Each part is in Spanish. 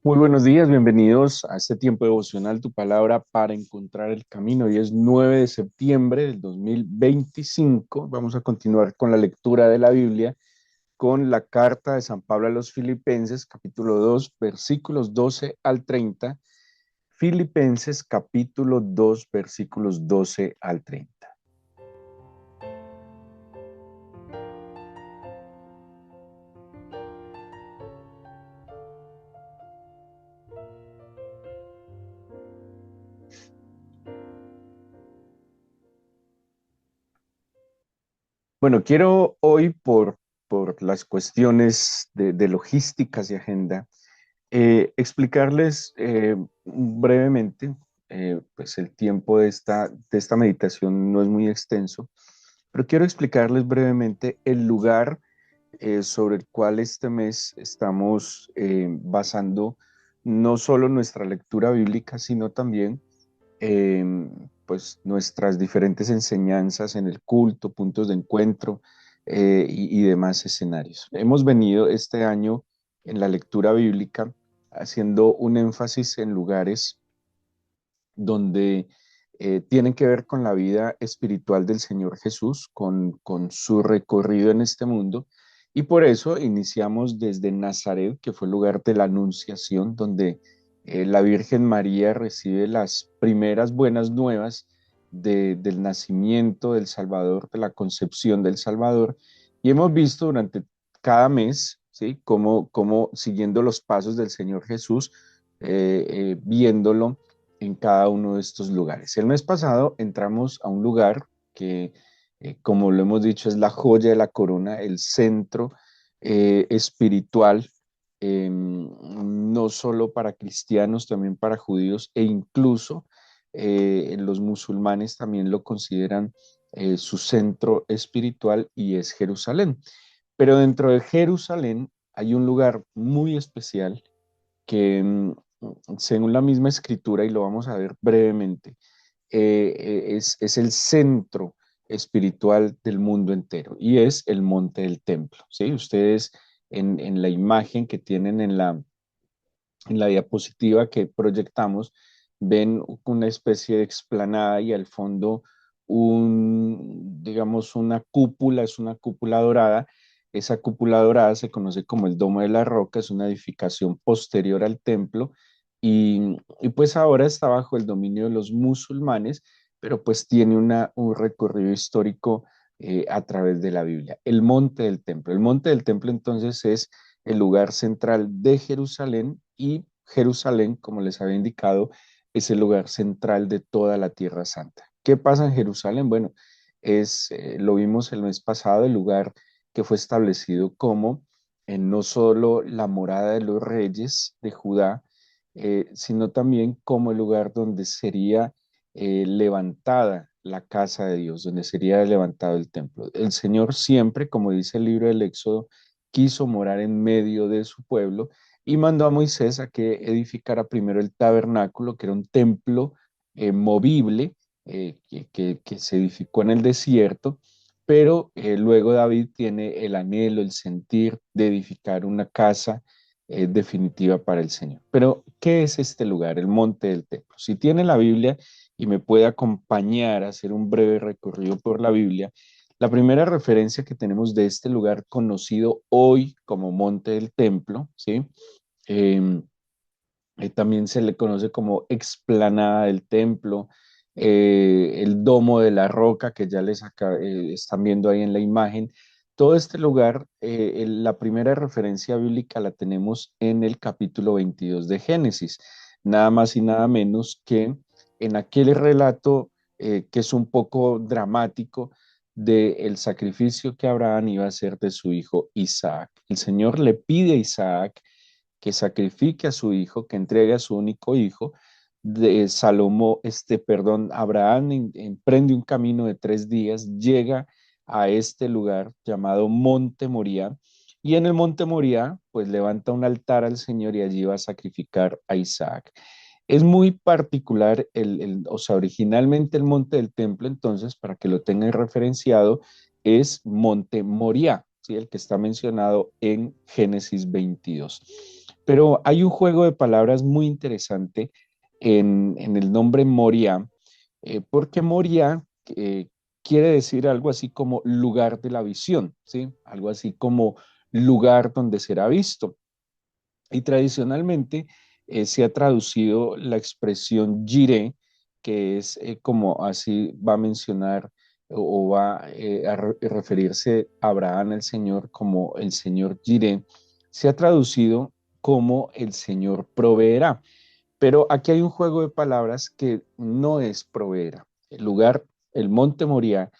Muy buenos días, bienvenidos a este tiempo devocional, tu palabra para encontrar el camino. Hoy es 9 de septiembre del 2025. Vamos a continuar con la lectura de la Biblia, con la carta de San Pablo a los Filipenses, capítulo 2, versículos 12 al 30. Filipenses, capítulo 2, versículos 12 al 30. Bueno, quiero hoy, por las cuestiones de logísticas y agenda, explicarles brevemente, pues el tiempo de esta meditación no es muy extenso, pero quiero explicarles brevemente el lugar sobre el cual este mes estamos basando no solo nuestra lectura bíblica, sino también eh, pues nuestras diferentes enseñanzas en el culto, puntos de encuentro y demás escenarios. Hemos venido este año en la lectura bíblica haciendo un énfasis en lugares donde tienen que ver con la vida espiritual del Señor Jesús, con su recorrido en este mundo. Y por eso iniciamos desde Nazaret, que fue el lugar de la Anunciación, donde la Virgen María recibe las primeras buenas nuevas del nacimiento del Salvador, de la concepción del Salvador. Y hemos visto durante cada mes, ¿sí? Cómo siguiendo los pasos del Señor Jesús, viéndolo en cada uno de estos lugares. El mes pasado entramos a un lugar que, como lo hemos dicho, es la joya de la corona, el centro espiritual, no solo para cristianos, también para judíos e incluso los musulmanes también lo consideran su centro espiritual y es Jerusalén. Pero dentro de Jerusalén hay un lugar muy especial que, según la misma escritura, y lo vamos a ver brevemente, es el centro espiritual del mundo entero y es el monte del templo. ¿Sí? Ustedes en la imagen que tienen en la diapositiva que proyectamos, ven una especie de explanada y al fondo digamos, una cúpula, es una cúpula dorada. Esa cúpula dorada se conoce como el Domo de la Roca, es una edificación posterior al templo y pues ahora está bajo el dominio de los musulmanes, pero pues tiene un recorrido histórico a través de la Biblia. El monte del templo. El monte del templo entonces es el lugar central de Jerusalén y Jerusalén, como les había indicado, es el lugar central de toda la Tierra Santa. ¿Qué pasa en Jerusalén? Bueno, lo vimos el mes pasado, el lugar que fue establecido como no solo la morada de los reyes de Judá, sino también como el lugar donde sería levantada la casa de Dios, donde sería levantado el templo. El Señor siempre, como dice el libro del Éxodo, quiso morar en medio de su pueblo y mandó a Moisés a que edificara primero el tabernáculo, que era un templo movible, que se edificó en el desierto, pero luego David tiene el anhelo, el sentir de edificar una casa definitiva para el Señor. Pero, ¿qué es este lugar, el monte del templo? Si tiene la Biblia y me puede acompañar a hacer un breve recorrido por la Biblia, la primera referencia que tenemos de este lugar conocido hoy como Monte del Templo, ¿sí? Em, También se le conoce como explanada del templo, el domo de la roca que ya están viendo ahí en la imagen. Todo este lugar, la primera referencia bíblica la tenemos en el capítulo 22 de Génesis, nada más y nada menos que en aquel relato que es un poco dramático del sacrificio que Abraham iba a hacer de su hijo Isaac. El Señor le pide a Isaac que sacrifique a su hijo, que entregue a su único hijo. Abraham emprende un camino de 3 días, llega a este lugar llamado Monte Moriah, y en el Monte Moriah, pues levanta un altar al Señor y allí va a sacrificar a Isaac. Es muy particular, o sea, originalmente el monte del templo, entonces, para que lo tengan referenciado, es Monte Moriah, ¿sí? El que está mencionado en Génesis 22. Pero hay un juego de palabras muy interesante en el nombre Moria, porque Moria quiere decir algo así como lugar de la visión, ¿sí? Algo así como lugar donde será visto. Y tradicionalmente se ha traducido la expresión jiré, que es como así va a mencionar o va a referirse a Abraham al Señor como el Señor jiré, se ha traducido como el Señor proveerá. Pero aquí hay un juego de palabras que no es proveerá. El lugar, el monte Moriah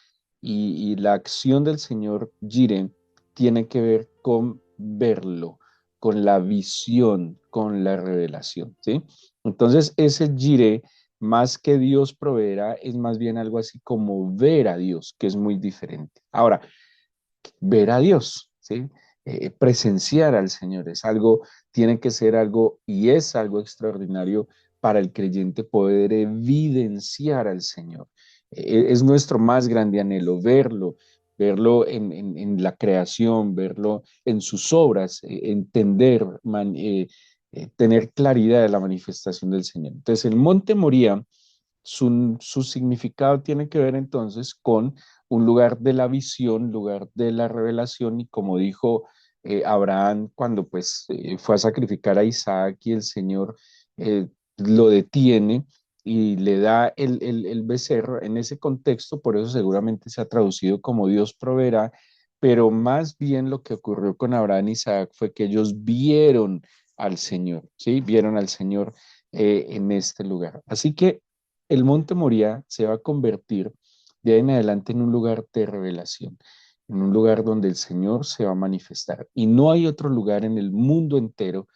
y la acción del Señor Jireh tiene que ver con verlo, con la visión, con la revelación, ¿sí? Entonces, ese Jireh, más que Dios proveerá, es más bien algo así como ver a Dios, que es muy diferente. Ahora, ver a Dios, ¿sí? Presenciar al Señor es algo, tiene que ser algo y es algo extraordinario para el creyente poder evidenciar al Señor. Es nuestro más grande anhelo, verlo, verlo en la creación, verlo en sus obras, entender, tener claridad de la manifestación del Señor. Entonces, el monte Moría su significado tiene que ver entonces con un lugar de la visión, lugar de la revelación, y como dijo Abraham cuando pues fue a sacrificar a Isaac y el Señor lo detiene y le da el becerro en ese contexto, por eso seguramente se ha traducido como Dios proveerá, pero más bien lo que ocurrió con Abraham y Isaac fue que ellos vieron al Señor, ¿sí? Vieron al Señor en este lugar. Así que el monte Moriah se va a convertir de ahí en adelante en un lugar de revelación, en un lugar donde el Señor se va a manifestar. Y no hay otro lugar en el mundo entero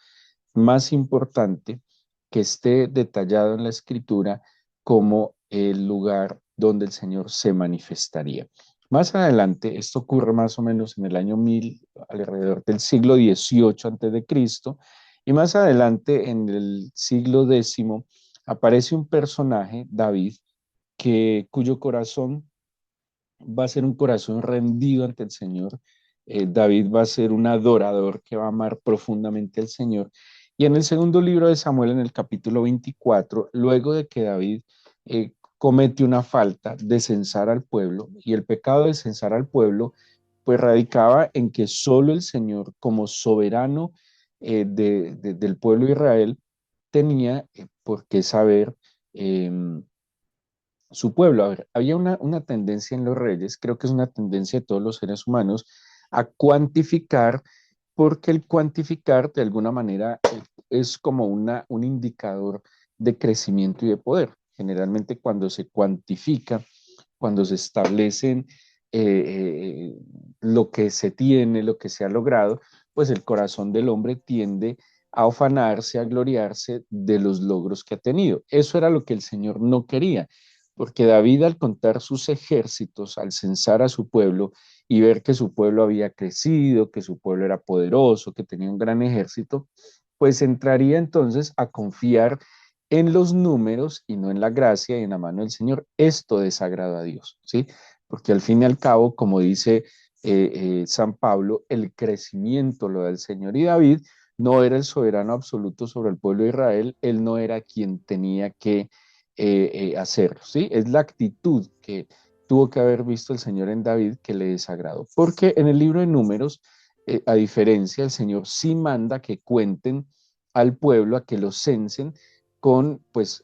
más importante que esté detallado en la escritura como el lugar donde el Señor se manifestaría. Más adelante, esto ocurre más o menos en el año 1000, alrededor del siglo XVIII antes de Cristo, y más adelante en el siglo X aparece un personaje, David, cuyo corazón va a ser un corazón rendido ante el Señor. David va a ser un adorador que va a amar profundamente al Señor. Y en el segundo libro de Samuel, en el capítulo 24, luego de que David comete una falta de censar al pueblo, y el pecado de censar al pueblo, pues radicaba en que solo el Señor, como soberano del pueblo de Israel, tenía por qué saber su pueblo. A ver, había una tendencia en los reyes, creo que es una tendencia de todos los seres humanos, a cuantificar, porque el cuantificar de alguna manera es como un indicador de crecimiento y de poder. Generalmente cuando se cuantifica, cuando se establecen lo que se tiene, lo que se ha logrado, pues el corazón del hombre tiende a ufanarse, a gloriarse de los logros que ha tenido. Eso era lo que el Señor no quería, porque David al contar sus ejércitos, al censar a su pueblo y ver que su pueblo había crecido, que su pueblo era poderoso, que tenía un gran ejército, pues entraría entonces a confiar en los números y no en la gracia y en la mano del Señor. Esto desagrada a Dios, ¿sí? Porque al fin y al cabo, como dice San Pablo, el crecimiento lo da el Señor, y David no era el soberano absoluto sobre el pueblo de Israel, él no era quien tenía que hacerlo, ¿sí? Es la actitud que tuvo que haber visto el Señor en David que le desagradó. Porque en el libro de Números, a diferencia, el Señor sí manda que cuenten al pueblo, a que lo censen con, pues,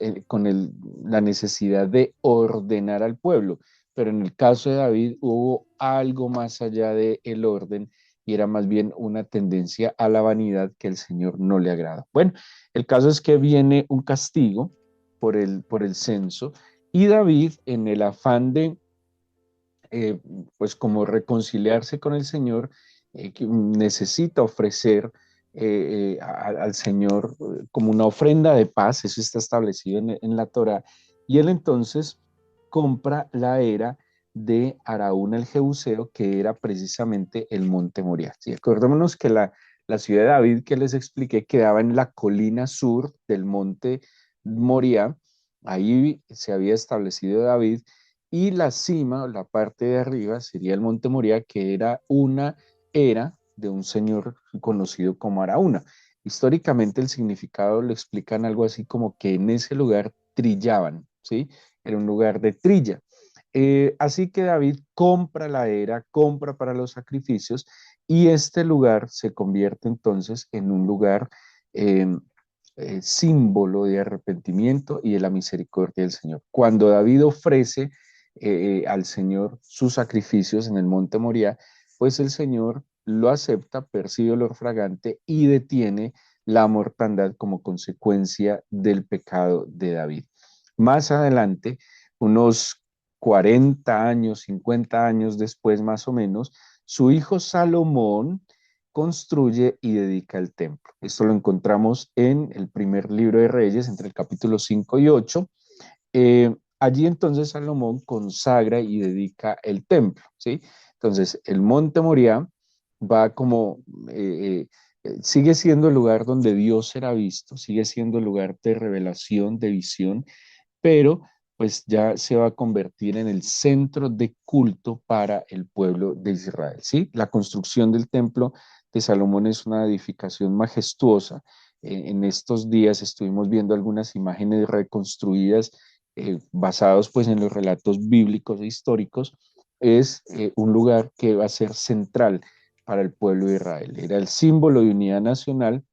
la necesidad de ordenar al pueblo. Pero en el caso de David hubo algo más allá del orden y era más bien una tendencia a la vanidad que el Señor no le agrada. Bueno, el caso es que viene un castigo por el censo, y David, en el afán de, eh, pues como reconciliarse con el Señor, que necesita ofrecer al Señor como una ofrenda de paz, eso está establecido en la Torá, y él entonces compra la era de Araúna el Jebuseo, que era precisamente el monte Moriah. ¿Sí? Acordémonos que la ciudad de David que les expliqué quedaba en la colina sur del monte Moriah, ahí se había establecido David, y la cima, la parte de arriba, sería el monte Moriah, que era una era de un señor conocido como Araúna. Históricamente el significado lo explican algo así como que en ese lugar trillaban, ¿sí? Era un lugar de trilla. Así que David compra la era, compra para los sacrificios y este lugar se convierte entonces en un lugar eh, símbolo de arrepentimiento y de la misericordia del Señor. Cuando David ofrece al Señor sus sacrificios en el monte Moriah, pues el Señor lo acepta, percibe olor fragante y detiene la mortandad como consecuencia del pecado de David. Más adelante, unos 40 años, 50 años después más o menos, su hijo Salomón construye y dedica el templo. Esto lo encontramos en el primer libro de Reyes, entre el capítulo 5 y 8. Allí entonces Salomón consagra y dedica el templo, ¿sí? Entonces el monte Moriah va como, sigue siendo el lugar donde Dios será visto, sigue siendo el lugar de revelación, de visión, pero pues ya se va a convertir en el centro de culto para el pueblo de Israel, ¿sí? La construcción del templo de Salomón es una edificación majestuosa. En estos días estuvimos viendo algunas imágenes reconstruidas basados pues en los relatos bíblicos e históricos. Es un lugar que va a ser central para el pueblo de Israel. Era el símbolo de unidad nacional,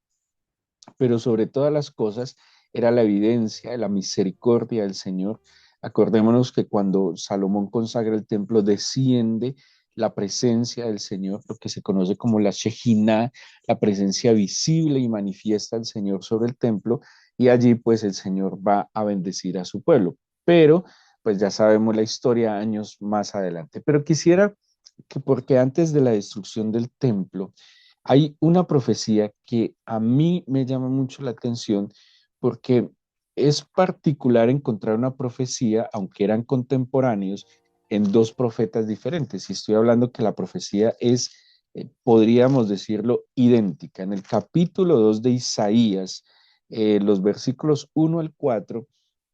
pero sobre todas las cosas era la evidencia de la misericordia del Señor. Acordémonos que cuando Salomón consagra el templo, desciende la presencia del Señor, lo que se conoce como la Shejinah, la presencia visible y manifiesta del Señor sobre el templo, y allí pues el Señor va a bendecir a su pueblo. Pero pues ya sabemos la historia años más adelante. Pero quisiera que, porque antes de la destrucción del templo, hay una profecía que a mí me llama mucho la atención porque es particular encontrar una profecía, aunque eran contemporáneos, en dos profetas diferentes. Y estoy hablando que la profecía es, podríamos decirlo, idéntica. En el capítulo 2 de Isaías, los versículos 1 al 4,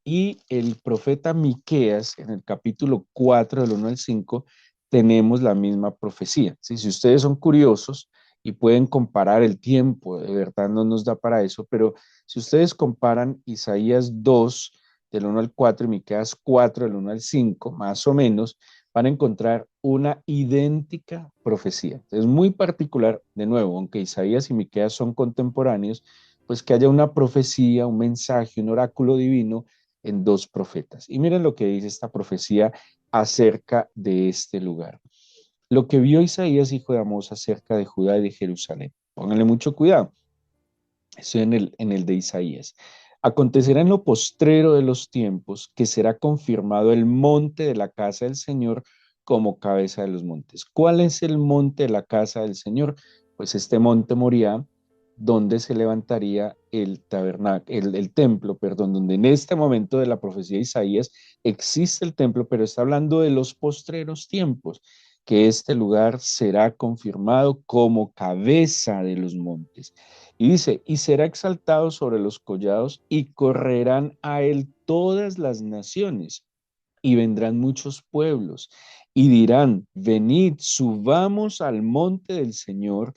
y el profeta Miqueas, en el capítulo 4 del 1 al 5, tenemos la misma profecía. ¿Sí? Si ustedes son curiosos, y pueden comparar el tiempo, de verdad no nos da para eso, pero si ustedes comparan Isaías 2 del 1 al 4 y Miqueas 4 del 1 al 5, más o menos, van a encontrar una idéntica profecía. Es muy particular, de nuevo, aunque Isaías y Miqueas son contemporáneos, pues que haya una profecía, un mensaje, un oráculo divino en dos profetas. Y miren lo que dice esta profecía acerca de este lugar. Lo que vio Isaías, hijo de Amós, acerca de Judá y de Jerusalén. Pónganle mucho cuidado. Estoy en el de Isaías. Acontecerá en lo postrero de los tiempos que será confirmado el monte de la casa del Señor como cabeza de los montes. ¿Cuál es el monte de la casa del Señor? Pues este monte Moriah, donde se levantaría el tabernáculo, el templo, perdón, donde en este momento de la profecía de Isaías existe el templo, pero está hablando de los postreros tiempos, que este lugar será confirmado como cabeza de los montes. Y dice, y será exaltado sobre los collados y correrán a él todas las naciones y vendrán muchos pueblos y dirán, venid, subamos al monte del Señor,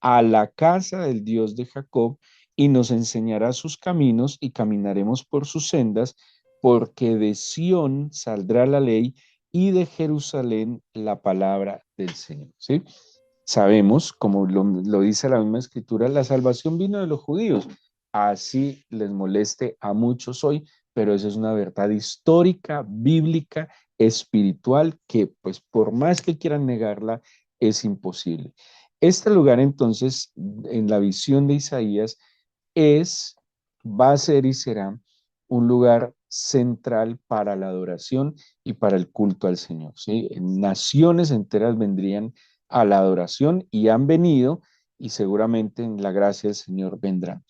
a la casa del Dios de Jacob, y nos enseñará sus caminos y caminaremos por sus sendas, porque de Sión saldrá la ley y de Jerusalén la palabra del Señor. ¿Sí? Sabemos, como lo dice la misma escritura, la salvación vino de los judíos. Así les moleste a muchos hoy, pero eso es una verdad histórica, bíblica, espiritual, que pues por más que quieran negarla, es imposible. Este lugar entonces, en la visión de Isaías, es, va a ser y será un lugar central para la adoración y para el culto al Señor. ¿Sí? Naciones enteras vendrían a la adoración y han venido y seguramente en la gracia del Señor vendrán.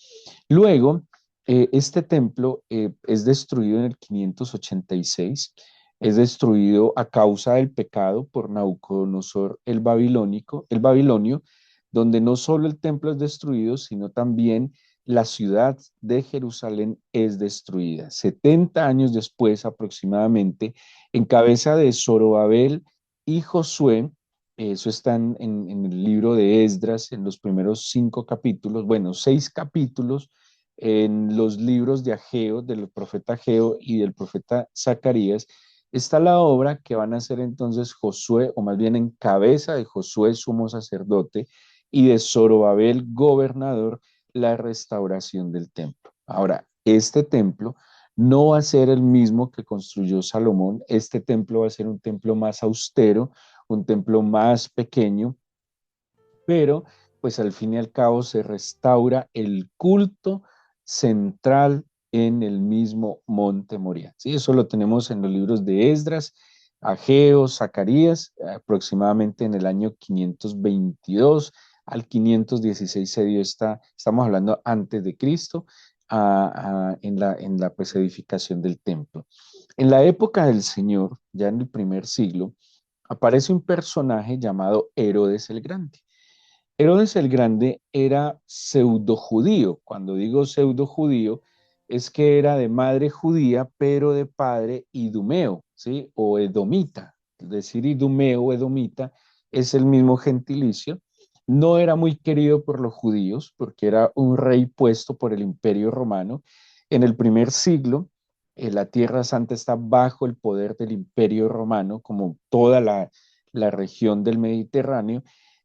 Luego, este templo es destruido en el 586, es destruido a causa del pecado por Nabucodonosor el babilonio, donde no solo el templo es destruido, sino también la ciudad de Jerusalén es destruida. 70 años después aproximadamente, en cabeza de Zorobabel y Josué, Eso está en el libro de Esdras, en los primeros 5 capítulos, bueno, 6 capítulos, en los libros de Ageo, del profeta Ageo y del profeta Zacarías, está la obra que van a hacer entonces Josué, o más bien en cabeza de Josué, sumo sacerdote, y de Zorobabel, gobernador, la restauración del templo. Ahora, este templo no va a ser el mismo que construyó Salomón, este templo va a ser un templo más austero, un templo más pequeño, pero pues al fin y al cabo se restaura el culto central en el mismo monte Moriah. ¿Sí? Eso lo tenemos en los libros de Esdras, Ageo, Zacarías, aproximadamente en el año 522 al 516 se dio estamos hablando antes de Cristo, en la pues, edificación del templo. En la época del Señor, ya en el primer siglo, aparece un personaje llamado Herodes el Grande. Herodes el Grande era pseudo judío. Cuando digo pseudo judío, es que era de madre judía, pero de padre idumeo, ¿sí? O edomita. Es decir, idumeo o edomita es el mismo gentilicio. No era muy querido por los judíos, porque era un rey puesto por el Imperio Romano. En el primer siglo, la Tierra Santa está bajo el poder del Imperio Romano, como toda la región del Mediterráneo.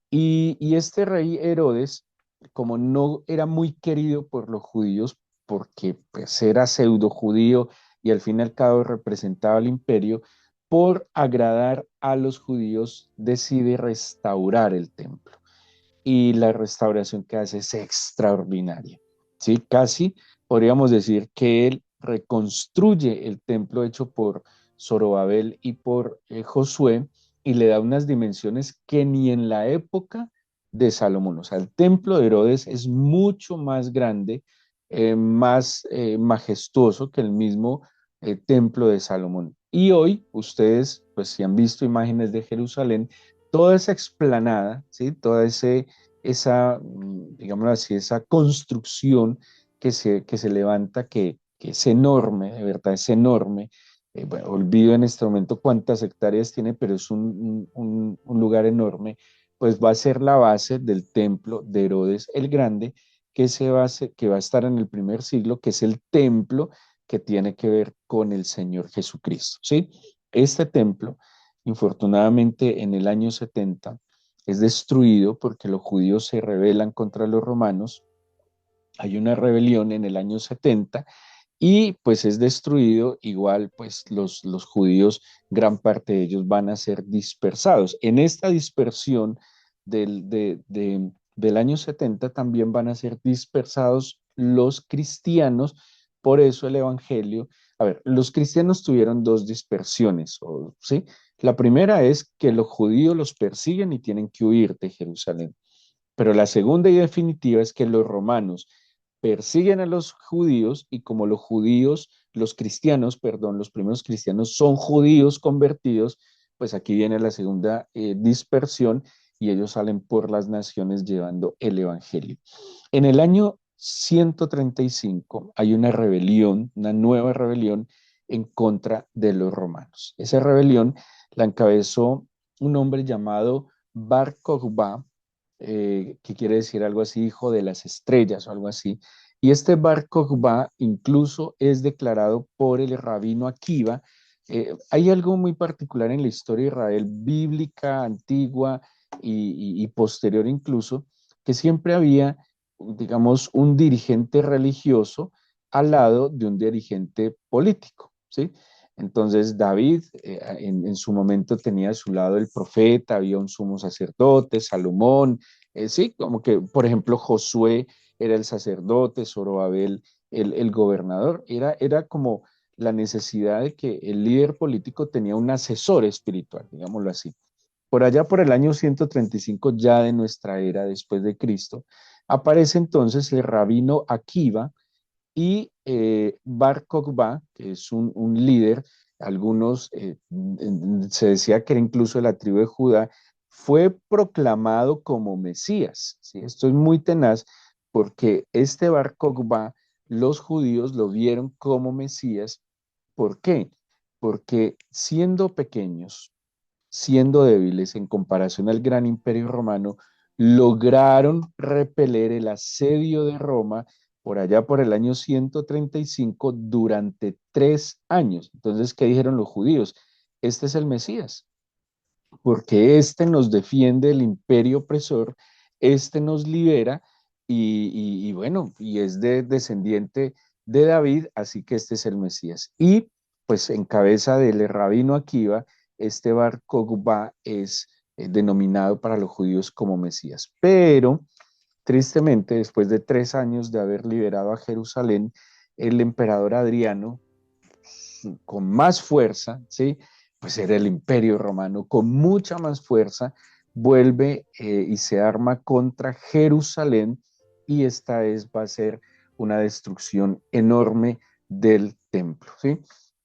Y este rey Herodes, como no era muy querido por los judíos, porque pues era pseudo judío y al fin y al cabo representaba al imperio, por agradar a los judíos decide restaurar el templo. Y la restauración que hace es extraordinaria. ¿Sí? Casi podríamos decir que él reconstruye el templo hecho por Zorobabel y por Josué y le da unas dimensiones que ni en la época de Salomón. O sea, el templo de Herodes es mucho más grande, más majestuoso que el mismo templo de Salomón. Y hoy ustedes, pues si han visto imágenes de Jerusalén, toda esa explanada, ¿sí? Toda esa, digámoslo así, esa construcción que se levanta, que es enorme, de verdad es enorme. Bueno, olvido en este momento cuántas hectáreas tiene, pero es un lugar enorme, pues va a ser la base del templo de Herodes el Grande, que va a estar en el primer siglo, que es el templo que tiene que ver con el Señor Jesucristo, ¿sí? Este templo, infortunadamente, en el año 70 es destruido porque los judíos se rebelan contra los romanos. Hay una rebelión en el año 70 y pues es destruido. Igual pues los judíos, gran parte de ellos van a ser dispersados. En esta dispersión del año 70 también van a ser dispersados los cristianos. Por eso el Evangelio, a ver, los cristianos tuvieron dos dispersiones, ¿sí? La primera es que los judíos los persiguen y tienen que huir de Jerusalén. Pero la segunda y definitiva es que los romanos persiguen a los judíos y como los judíos, los cristianos, perdón, los primeros cristianos son judíos convertidos, pues aquí viene la segunda dispersión y ellos salen por las naciones llevando el evangelio. En el año 135 hay una rebelión, una nueva rebelión en contra de los romanos. Esa rebelión la encabezó un hombre llamado Bar Kokhba, que quiere decir algo así, hijo de las estrellas o algo así. Y este Bar Kokhba incluso es declarado por el rabino Akiva. Hay algo muy particular en la historia de Israel, bíblica, antigua y posterior incluso, que siempre había, digamos, un dirigente religioso al lado de un dirigente político, ¿sí? Entonces David en su momento tenía a su lado el profeta, había un sumo sacerdote, Salomón, sí, como que, por ejemplo, Josué era el sacerdote, Zorobabel el gobernador, era como la necesidad de que el líder político tenía un asesor espiritual, digámoslo así. Por allá por el año 135 ya de nuestra era después de Cristo, aparece entonces el rabino Akiva y Bar Kokhba, que es un líder, algunos se decía que era incluso de la tribu de Judá, fue proclamado como Mesías. ¿Sí? Esto es muy tenaz porque este Bar Kokhba, los judíos lo vieron como Mesías. ¿Por qué? Porque siendo pequeños, siendo débiles en comparación al gran imperio romano, lograron repeler el asedio de Roma por allá por el año 135 durante 3 años. Entonces, ¿qué dijeron los judíos? Este es el Mesías, porque este nos defiende del imperio opresor, este nos libera y bueno, y es descendiente de David, así que este es el Mesías. Y pues en cabeza del rabino Akiva, este Bar Kokhba es denominado para los judíos como Mesías. Pero tristemente, después de 3 años de haber liberado a Jerusalén, el emperador Adriano con más fuerza, ¿sí? Pues era el imperio romano, con mucha más fuerza, vuelve y se arma contra Jerusalén y esta vez va a ser una destrucción enorme del templo, ¿sí?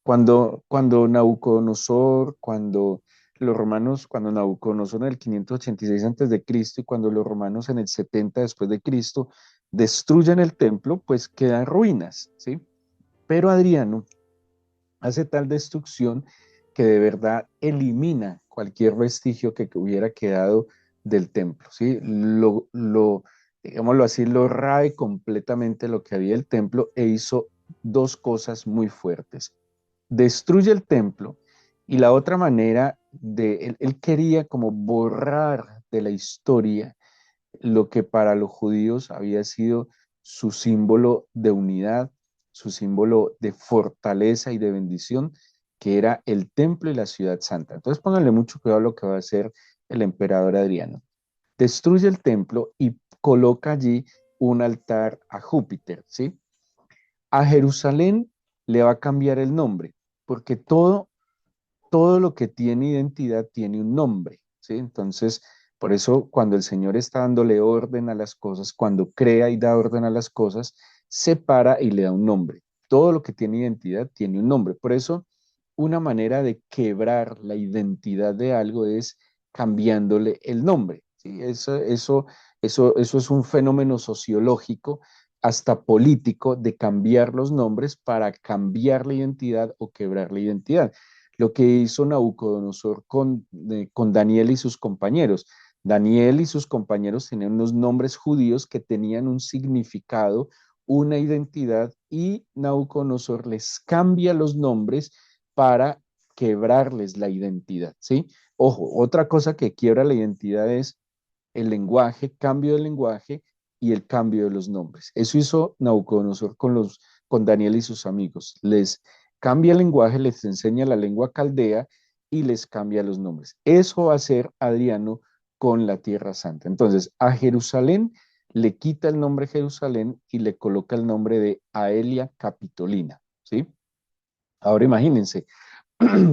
Cuando Nabucodonosor, cuando los romanos, cuando Nabucodonosor en el 586 antes de Cristo y cuando los romanos en el 70 después de Cristo destruyen el templo, pues quedan ruinas, ¿sí? Pero Adriano hace tal destrucción que de verdad elimina cualquier vestigio que hubiera quedado del templo, ¿sí? Digámoslo así, lo rae completamente lo que había el templo e hizo dos cosas muy fuertes. Destruye el templo y la otra manera él quería como borrar de la historia lo que para los judíos había sido su símbolo de unidad, su símbolo de fortaleza y de bendición, que era el templo y la ciudad santa. Entonces pónganle mucho cuidado a lo que va a hacer el emperador Adriano. Destruye el templo y coloca allí un altar a Júpiter, ¿sí? A Jerusalén le va a cambiar el nombre, porque todo lo que tiene identidad tiene un nombre, ¿sí? Entonces, por eso cuando el Señor está dándole orden a las cosas, cuando crea y da orden a las cosas, separa y le da un nombre. Todo lo que tiene identidad tiene un nombre. Por eso, una manera de quebrar la identidad de algo es cambiándole el nombre, ¿sí? Eso es un fenómeno sociológico, hasta político, de cambiar los nombres para cambiar la identidad o quebrar la identidad lo que hizo Nabucodonosor con Daniel y sus compañeros. Daniel y sus compañeros tenían unos nombres judíos que tenían un significado, una identidad, y Nabucodonosor les cambia los nombres para quebrarles la identidad, ¿sí? Ojo, otra cosa que quiebra la identidad es el lenguaje, cambio del lenguaje y el cambio de los nombres. Eso hizo Nabucodonosor con Daniel y sus amigos. Les cambia el lenguaje, les enseña la lengua caldea y les cambia los nombres. Eso va a hacer Adriano con la Tierra Santa. Entonces, a Jerusalén le quita el nombre Jerusalén y le coloca el nombre de Aelia Capitolina, ¿sí? Ahora imagínense,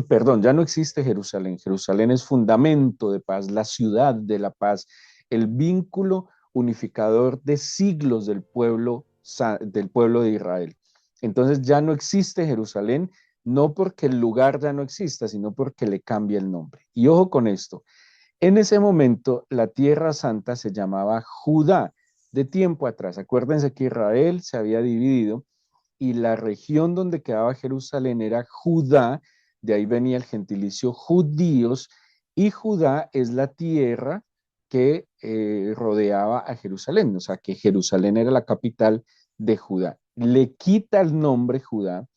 perdón, ya no existe Jerusalén. Jerusalén es fundamento de paz, la ciudad de la paz, el vínculo unificador de siglos del pueblo de Israel. Entonces ya no existe Jerusalén, no porque el lugar ya no exista, sino porque le cambia el nombre. Y ojo con esto, en ese momento la Tierra Santa se llamaba Judá, de tiempo atrás. Acuérdense que Israel se había dividido y la región donde quedaba Jerusalén era Judá, de ahí venía el gentilicio judíos, y Judá es la tierra que rodeaba a Jerusalén, o sea que Jerusalén era la capital de Judá. Le quita el nombre Judá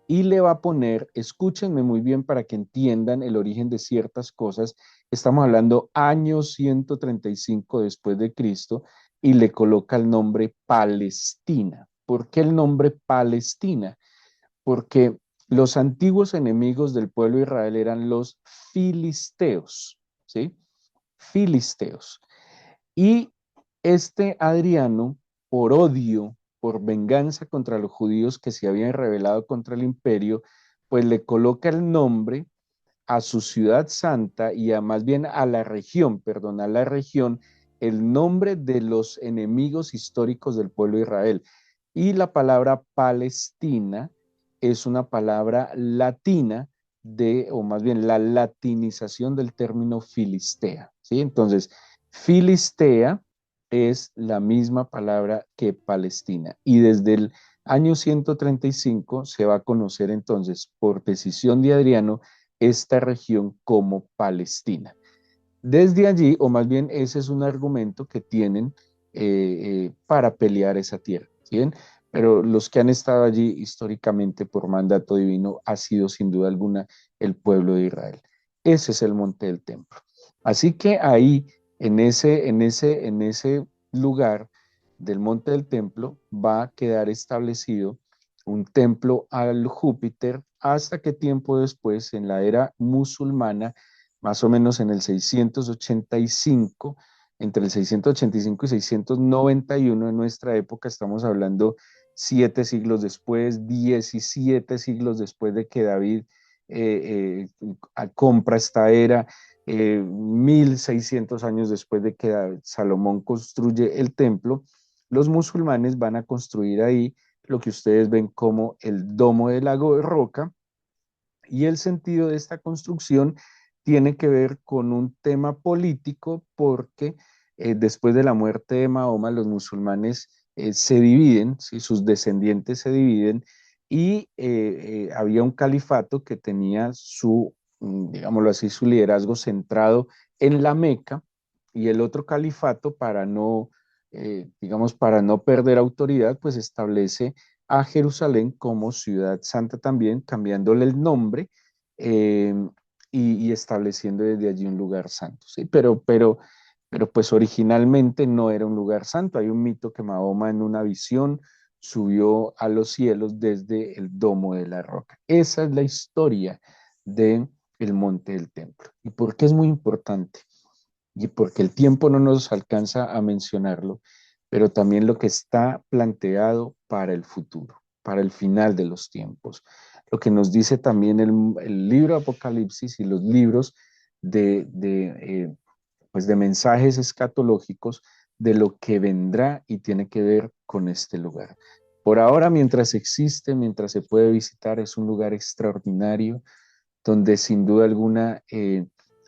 y le va a poner, escúchenme muy bien para que entiendan el origen de ciertas cosas, estamos hablando año 135 después de Cristo, y le coloca el nombre Palestina. ¿Por qué el nombre Palestina? Porque los antiguos enemigos del pueblo de Israel eran los filisteos, ¿sí? Filisteos. Y este Adriano, por odio, por venganza contra los judíos que se habían rebelado contra el imperio, pues le coloca el nombre a su ciudad santa y a más bien a la región, perdón, a la región, el nombre de los enemigos históricos del pueblo de Israel. Y la palabra Palestina es una palabra latina o más bien la latinización del término filistea, ¿sí? Entonces, filistea es la misma palabra que Palestina. Y desde el año 135 se va a conocer entonces, por decisión de Adriano, esta región como Palestina. Desde allí, o más bien ese es un argumento que tienen para pelear esa tierra, ¿sí ven? Pero los que han estado allí históricamente por mandato divino ha sido sin duda alguna el pueblo de Israel. Ese es el monte del templo. Así que ahí, en ese lugar del monte del templo, va a quedar establecido un templo al Júpiter hasta que tiempo después, en la era musulmana, más o menos en el 685, entre el 685 y 691 en nuestra época, estamos hablando 7 siglos después, 17 siglos después de que David compra esta era, 1600 años después de que Salomón construye el templo, los musulmanes van a construir ahí lo que ustedes ven como el domo del lago de roca, y el sentido de esta construcción tiene que ver con un tema político porque después de la muerte de Mahoma los musulmanes se dividen, ¿sí? Sus descendientes se dividen y había un califato que tenía su, digámoslo así, su liderazgo centrado en la Meca, y el otro califato, para no, digamos, para no perder autoridad, pues establece a Jerusalén como ciudad santa también, cambiándole el nombre eh, y estableciendo desde allí un lugar santo, ¿sí? Pero pues originalmente no era un lugar santo. Hay un mito que Mahoma en una visión subió a los cielos desde el domo de la roca. Esa es la historia de el monte del templo. ¿Y por qué es muy importante? Y porque el tiempo no nos alcanza a mencionarlo, pero también lo que está planteado para el futuro, para el final de los tiempos. Lo que nos dice también el libro Apocalipsis y los libros pues de mensajes escatológicos de lo que vendrá y tiene que ver con este lugar. Por ahora, mientras existe, mientras se puede visitar, es un lugar extraordinario donde sin duda alguna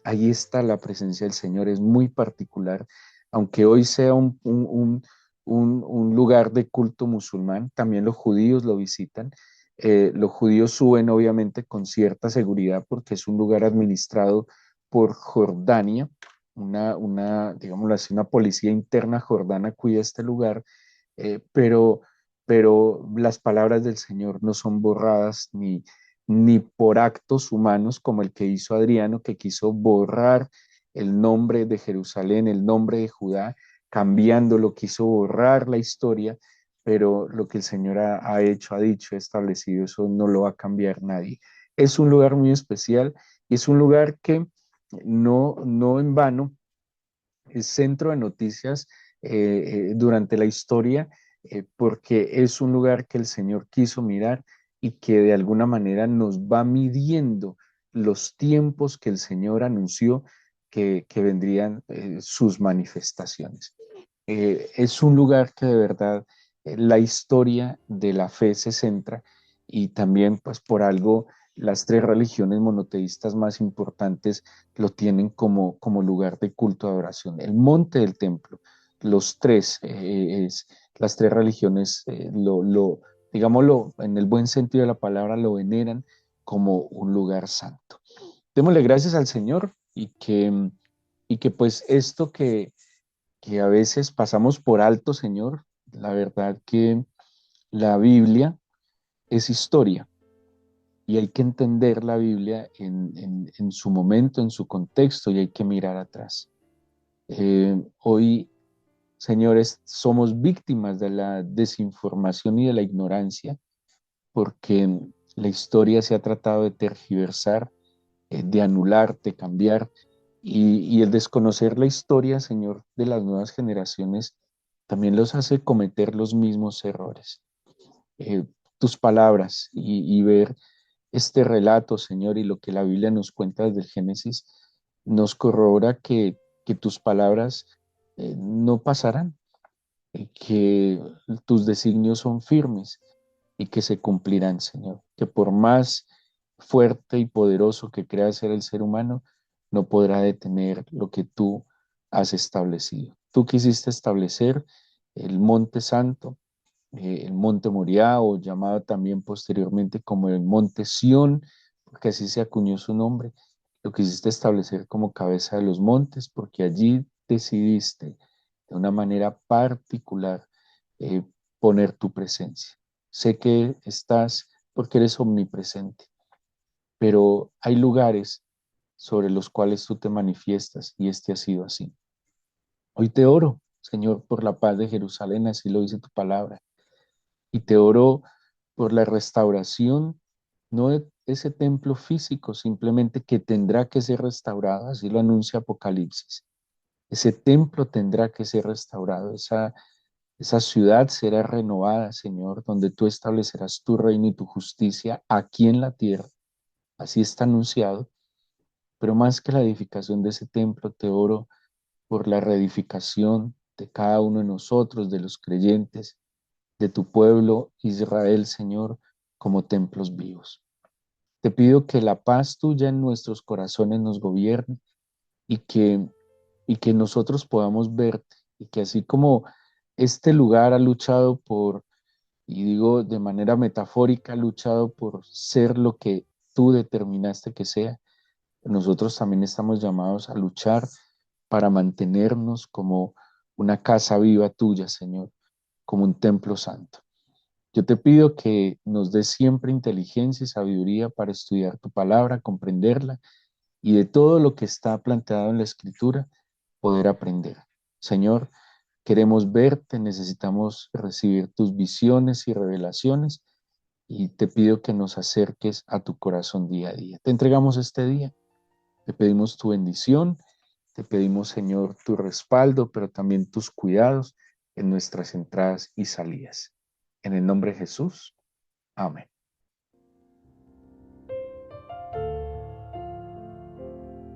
ahí está la presencia del Señor, es muy particular, aunque hoy sea un lugar de culto musulmán, también los judíos lo visitan. Los judíos suben obviamente con cierta seguridad porque es un lugar administrado por Jordania, digámoslo así, una policía interna jordana cuida este lugar, eh, pero, pero las palabras del Señor no son borradas ni por actos humanos como el que hizo Adriano, que quiso borrar el nombre de Jerusalén, el nombre de Judá, cambiándolo, quiso borrar la historia, pero lo que el Señor ha hecho, ha dicho, ha establecido, eso no lo va a cambiar nadie. Es un lugar muy especial y es un lugar que no en vano es centro de noticias durante la historia, porque es un lugar que el Señor quiso mirar y que de alguna manera nos va midiendo los tiempos que el Señor anunció que vendrían sus manifestaciones. Es un lugar que de verdad la historia de la fe se centra, y también pues por algo las tres religiones monoteístas más importantes lo tienen como lugar de culto de adoración. El monte del templo, los tres, las tres religiones digámoslo en el buen sentido de la palabra, lo veneran como un lugar santo. Démosle gracias al Señor y que pues esto que a veces pasamos por alto, Señor, la verdad que la Biblia es historia y hay que entender la Biblia en su momento, en su contexto, y hay que mirar atrás. Hoy, señores, somos víctimas de la desinformación y de la ignorancia porque la historia se ha tratado de tergiversar, de anular, de cambiar, y el desconocer la historia, Señor, de las nuevas generaciones también los hace cometer los mismos errores. Eh, Tus palabras y ver este relato, Señor, y lo que la Biblia nos cuenta desde el Génesis, nos corrobora que tus palabras no pasarán, que tus designios son firmes y que se cumplirán, Señor. Que por más fuerte y poderoso que crea ser el ser humano, no podrá detener lo que tú has establecido. Tú quisiste establecer el Monte Santo, el Monte Moriah, o llamado también posteriormente como el Monte Sión, porque así se acuñó su nombre. Lo quisiste establecer como cabeza de los montes, porque allí decidiste de una manera particular eh, poner tu presencia. Sé que estás porque eres omnipresente, pero hay lugares sobre los cuales tú te manifiestas y este ha sido así. Hoy te oro, Señor, por la paz de Jerusalén, así lo dice tu palabra, y te oro por la restauración, no de ese templo físico, simplemente que tendrá que ser restaurado, así lo anuncia Apocalipsis. Ese templo tendrá que ser restaurado, esa ciudad será renovada, Señor, donde tú establecerás tu reino y tu justicia aquí en la tierra. Así está anunciado. Pero más que la edificación de ese templo, te oro por la reedificación de cada uno de nosotros, de los creyentes, de tu pueblo Israel, Señor, como templos vivos. Te pido que la paz tuya en nuestros corazones nos gobierne y que nosotros podamos verte y que así como este lugar ha luchado por, y digo de manera metafórica, ha luchado por ser lo que tú determinaste que sea, nosotros también estamos llamados a luchar para mantenernos como una casa viva tuya, Señor, como un templo santo. Yo te pido que nos des siempre inteligencia y sabiduría para estudiar tu palabra, comprenderla y de todo lo que está planteado en la Escritura, poder aprender. Señor, queremos verte, necesitamos recibir tus visiones y revelaciones y te pido que nos acerques a tu corazón día a día. Te entregamos este día, te pedimos tu bendición, te pedimos, Señor, tu respaldo, pero también tus cuidados en nuestras entradas y salidas. En el nombre de Jesús. Amén.